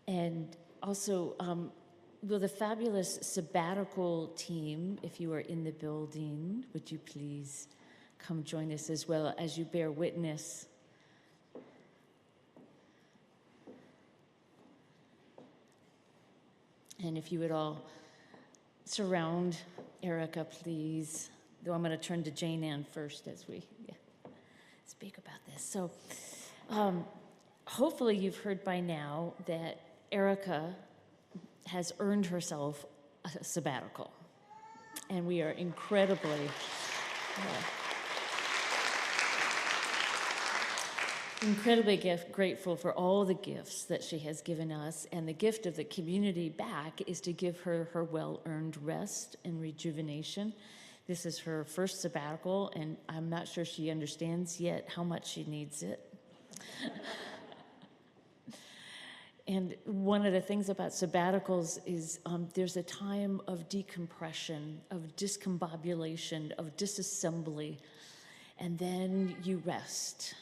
And also, will the fabulous sabbatical team, if you are in the building, would you please come join us as well as you bear witness. And if you would all surround Erica, please, though I'm going to turn to Jane Ann first as we speak about this. So hopefully you've heard by now that Erica has earned herself a sabbatical. And we are incredibly grateful for all the gifts that she has given us, and the gift of the community back is to give her her well-earned rest and rejuvenation. This is her first sabbatical, and I'm not sure she understands yet how much she needs it. And one of the things about sabbaticals is there's a time of decompression, of discombobulation, of disassembly, and then you rest,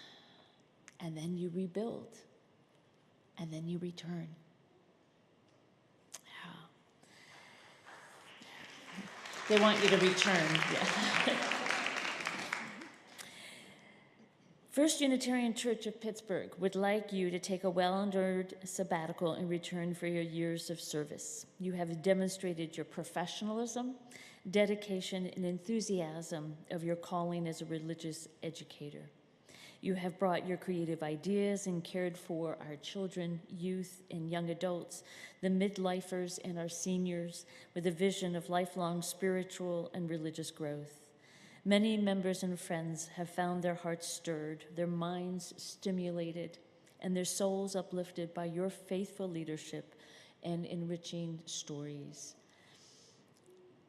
and then you rebuild, and then you return. Yeah. They want you to return. Yeah. First Unitarian Church of Pittsburgh would like you to take a well-earned sabbatical in return for your years of service. You have demonstrated your professionalism, dedication, and enthusiasm of your calling as a religious educator. You have brought your creative ideas and cared for our children, youth, and young adults, the midlifers and our seniors, with a vision of lifelong spiritual and religious growth. Many members and friends have found their hearts stirred, their minds stimulated, and their souls uplifted by your faithful leadership and enriching stories.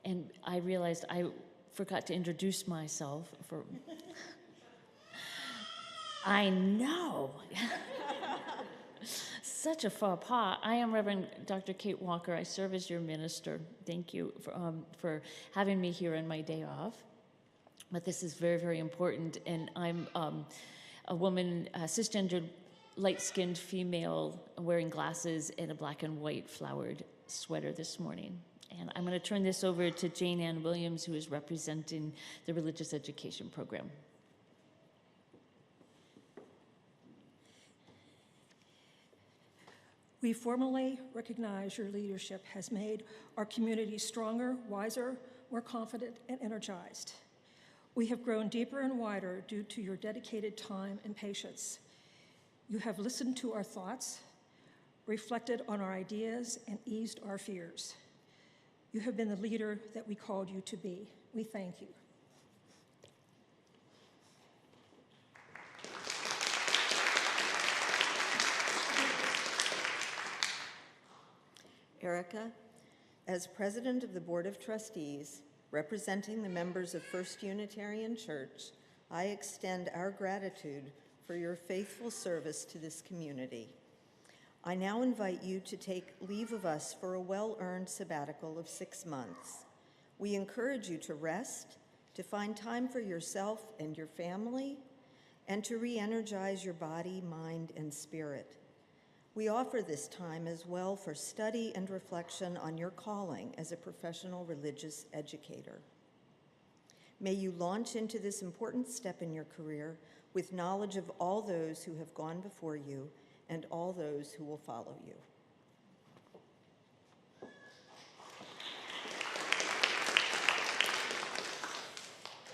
And I realized I forgot to introduce myself. I know. Such a faux pas. I am Reverend Dr. Kate Walker. I serve as your minister. Thank you for having me here on my day off. But this is very, very important, and I'm a woman, a cisgendered, light-skinned female wearing glasses and a black and white flowered sweater this morning. And I'm going to turn this over to Jane Ann Williams, who is representing the religious education program. We formally recognize your leadership has made our community stronger, wiser, more confident, and energized. We have grown deeper and wider due to your dedicated time and patience. You have listened to our thoughts, reflected on our ideas, and eased our fears. You have been the leader that we called you to be. We thank you. Erica, as president of the Board of Trustees, representing the members of First Unitarian Church, I extend our gratitude for your faithful service to this community. I now invite you to take leave of us for a well-earned sabbatical of 6 months. We encourage you to rest, to find time for yourself and your family, and to re-energize your body, mind, and spirit. We offer this time as well for study and reflection on your calling as a professional religious educator. May you launch into this important step in your career with knowledge of all those who have gone before you and all those who will follow you.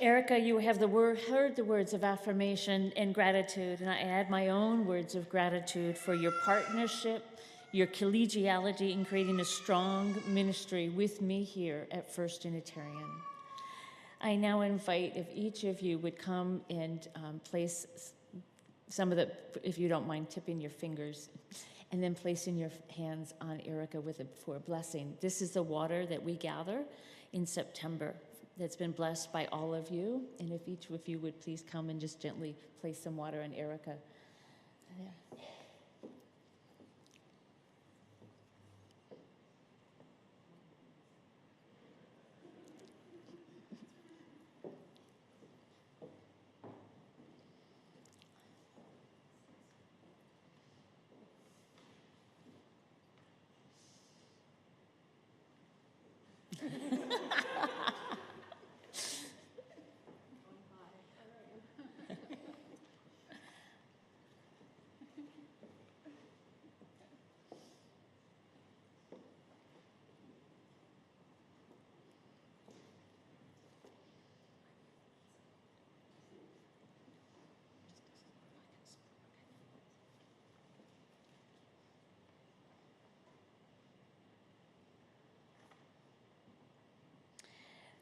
Erica, you have heard the words of affirmation and gratitude, and I add my own words of gratitude for your partnership, your collegiality in creating a strong ministry with me here at First Unitarian. I now invite if each of you would come and place some of the, if you don't mind tipping your fingers, and then placing your hands on Erica for a blessing. This is the water that we gather in September that's been blessed by all of you. And if each of you would please come and just gently place some water on Erica. There.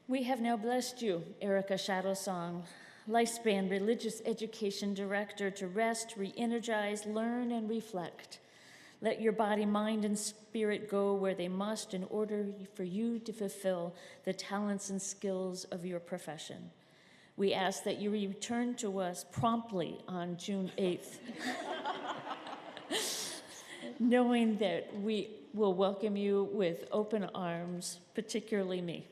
We have now blessed you, Erica Shadowsong, Lifespan Religious Education Director, to rest, re-energize, learn, and reflect. Let your body, mind, and spirit go where they must in order for you to fulfill the talents and skills of your profession. We ask that you return to us promptly on June 8th, knowing that we will welcome you with open arms, particularly me.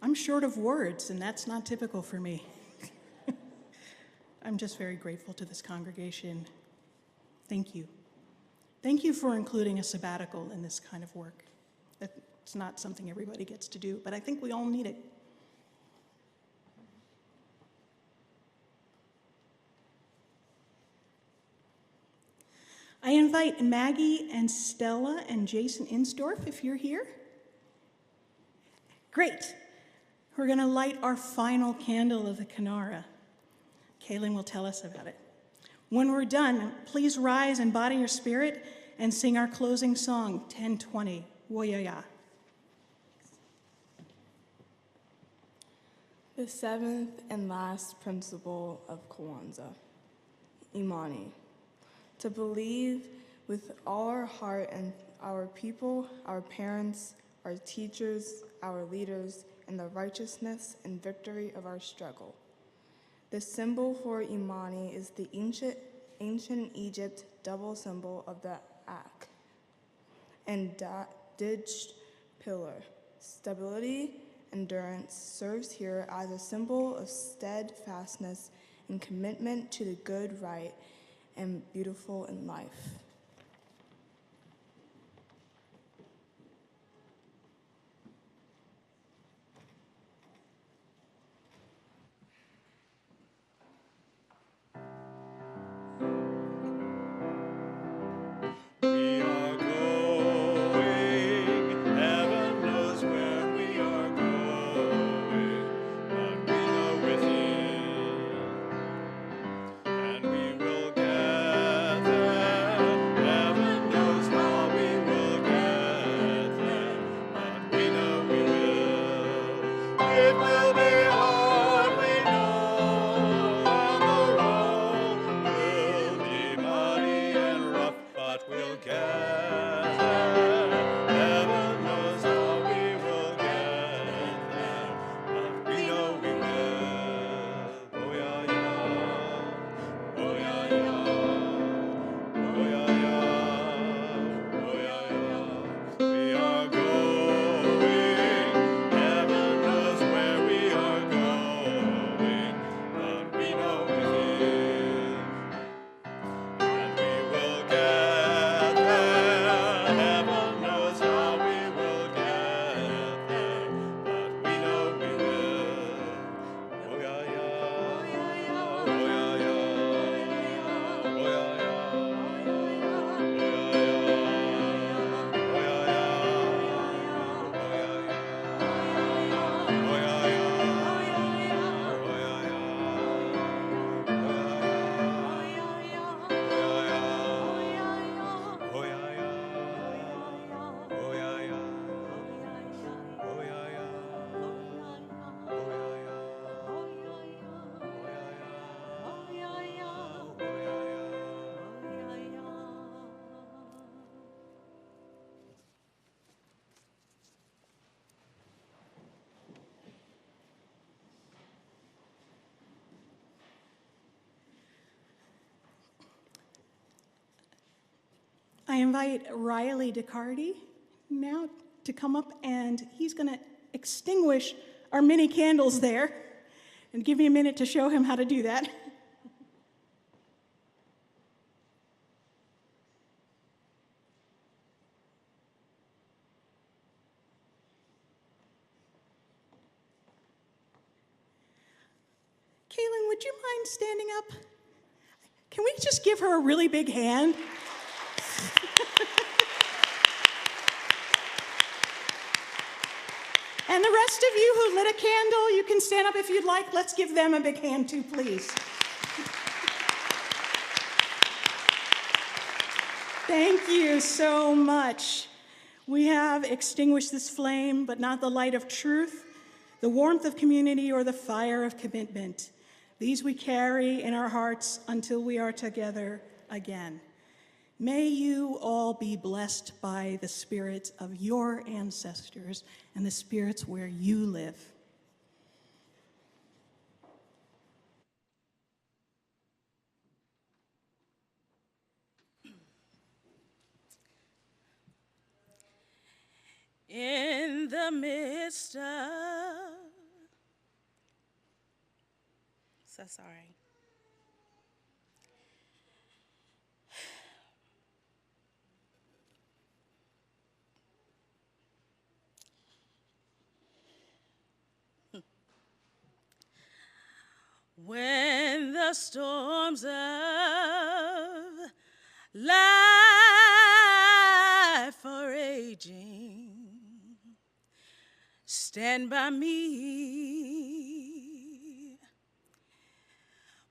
I'm short of words, and that's not typical for me. I'm just very grateful to this congregation. Thank you. Thank you for including a sabbatical in this kind of work. It's not something everybody gets to do, but I think we all need it. I invite Maggie and Stella and Jason Insdorf, if you're here. Great. We're going to light our final candle of the Kanara. Kaylin will tell us about it. When we're done, please rise and body your spirit and sing our closing song, 1020, Woyaya. The seventh and last principle of Kwanzaa, Imani. To believe with all our heart in our people, our parents, our teachers, our leaders, and the righteousness and victory of our struggle. The symbol for Imani is the ancient Egypt double symbol of the Ak and Dij pillar. Stability, endurance serves here as a symbol of steadfastness and commitment to the good, right, and beautiful in life. We are going, heaven knows where we are going, but we know within, and we will get there. Heaven knows how we will get there, but we know we will. It will be hard, we know, and the road will be muddy and rough, but we'll get there. Heaven knows how we will get there, but we know we will. Oh yeah, yeah. Oh yeah, yeah. Oh yeah, yeah. Oh yeah, yeah. We are going. Heaven knows where we are going, but we know within. And we will get there. Heaven knows how we will get there, but we know we will. Oh yeah, yeah. Oh yeah, yeah. Oh yeah, yeah. Oh yeah, yeah. Oh yeah, yeah. Oh yeah, I invite Riley DeCardi now to come up, and he's going to extinguish our mini candles there. And give me a minute to show him how to do that. Kaylin, would you mind standing up? Can we just give her a really big hand? And the rest of you who lit a candle, you can stand up if you'd like. Let's give them a big hand too, please. Thank you so much. We have extinguished this flame, but not the light of truth, the warmth of community, or the fire of commitment. These we carry in our hearts until we are together again. May you all be blessed by the spirits of your ancestors and the spirits where you live. In the midst of, so sorry. When the storms of life are raging, stand by me.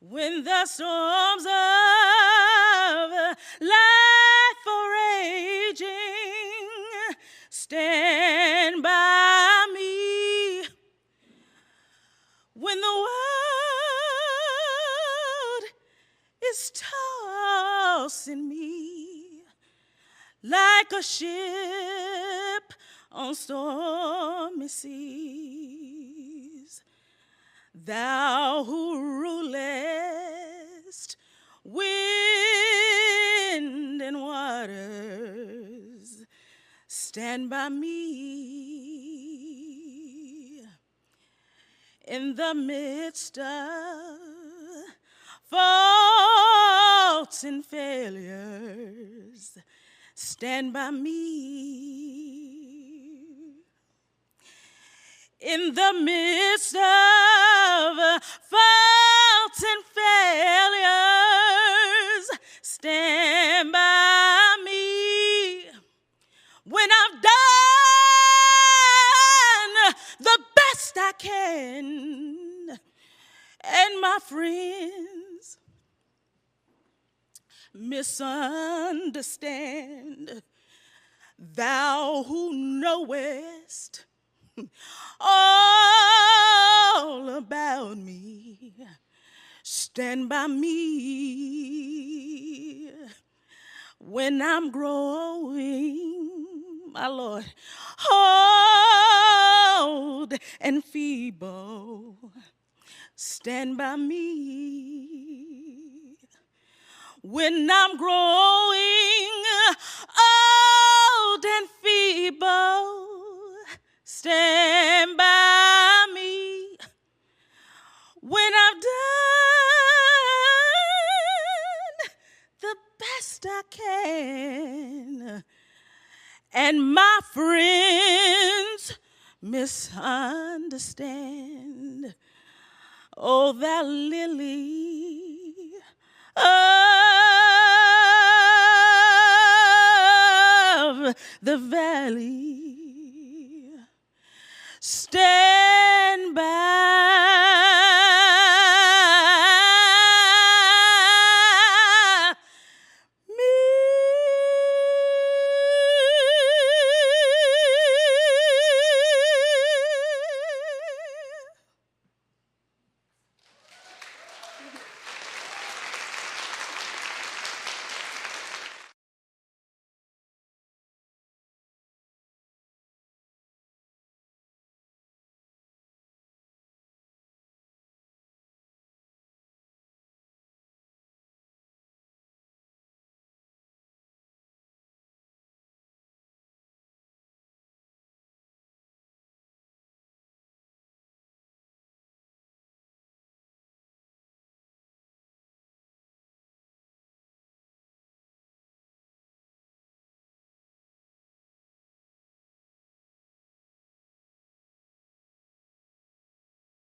When the storms of life are raging, stand by me. When the world is tossing me like a ship on stormy seas, thou who rulest wind and waters, stand by me. In the midst of faults and failures, stand by me. In the midst of faults and failures, stand by me. When I've done the best I can, and my friends misunderstand, thou who knowest all about me, stand by me. When I'm growing, my Lord, old and feeble, stand by me. When I'm growing old and feeble, stand by me. When I've done the best I can, and my friends misunderstand, oh, thou lily of the valley, stand